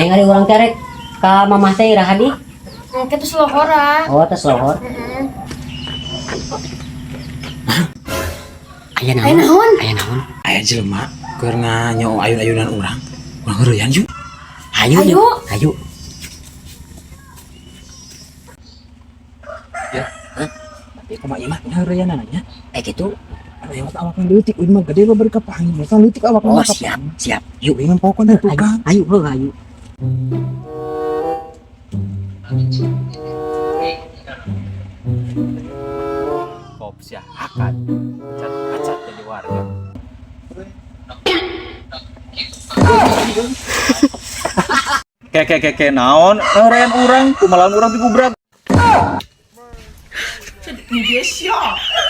Neng ari urang terek ka mamah teh iraha di. Kita selohora. Oh, tes lohor. Aya naon? Aya naon? Aya naon? Aya jelema keur nganyo ayun-ayunan urang. Urang heureyan yuk. Hayu. Hayu. Hayu. Ya, tapi kumaha ieu mah heureyan nya. Kitu. Aya mah awak leutik uin mah gede lo bari ka pangin. Masa leutik awak Oh, mah ka siap, pangin. siap. Yuk. Ingin pokoknya itu kan. Hayu, hayu. Kopsya akan cacat jadi warga. Keke naon ngeren urang kumalan urang digubrak.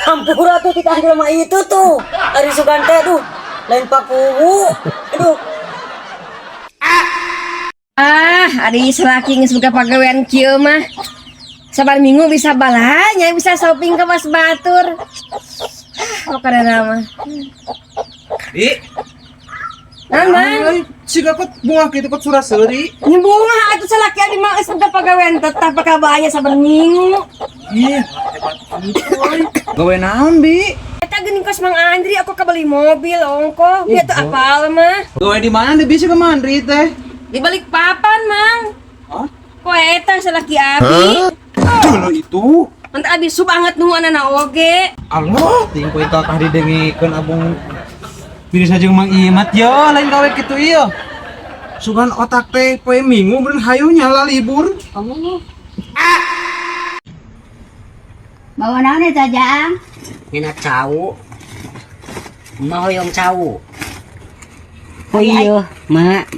Hampura tuh kita jelema itu tuh. Ari Sugante tuh. Lain pakuwu. Aduh. Ari selaki geus boga pagawean kieu mah. Sabar minggu bisa balanya, bisa shopping ke Mas Batur. Oh karena mah. Di. Aman. Siga kot bunga kitu kot Suraseuri. Ini bunga atuh salaki abi mah geus boga pagawean tetap pakabaya sabar minggu. Iya, hebat kitu euy. Gawe naon, Bi? Eta geuning kos Mang Andri aku kebeli mobil ongko. Biar tuh apal mah. Gawe di mana di bisa ke Mandri teh? Di balik papan, Mang. Hah? Kok eta salaki abi? Dulu itu. Mantap abi su banget nu anana oge. Allah, ting poe kakak didengikeun abung pilih saja Mang Imat yo, lain gawe kitu ieu. Sugan otak teh poe minggu beureun hayu nyala libur. Allah. Bawa naon eta Jang? Nina cau. Mau hoyong cau. Oh iya,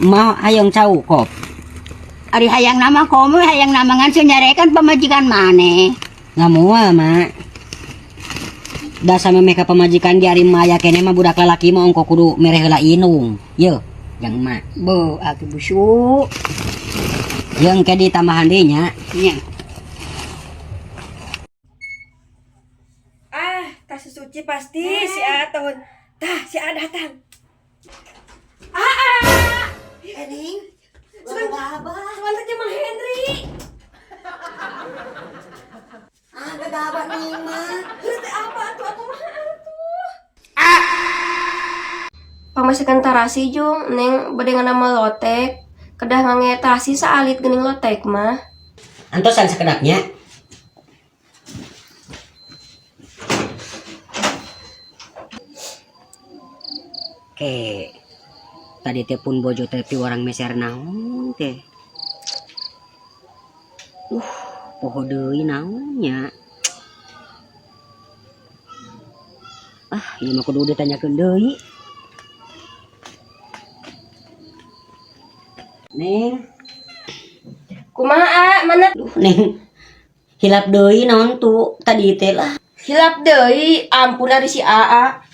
mau hayong cau kop. Ari hayang nama komo hayang nama ngan nyarekan pamajikan maneh. Nggak mau mak. Dasa memeka pemajikan di ari maya kene mah budak lalaki mah ongko kudu mere heula inung. Ye, yang mak. Beuh atuh busuk. Yang ke di tambahan deui nya. Nya. Tas suci pasti si A tahun. Tah si A datang. Ening, Sebentar aja Mang Henry. gagabah nih mah. Berarti apa tuh aku mah atuh. Pamasakan tarasi jung neng bedengan nama lotek. Kedah ngange tarasi saalit geuning lotek mah. Antosan sekedapnya. Oke. Tadi teh pun bojo teh orang meser naon teh. Poho deui naon nya. Ieu mah kudu ditanyakeun deui. Neng, Kumaha mana Neng. Hilap deui naon tuh tadi teh lah. hilap deui ampun ari si AA.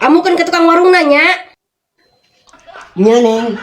Kamu kan ke tukang warung nanya. Nya Neng.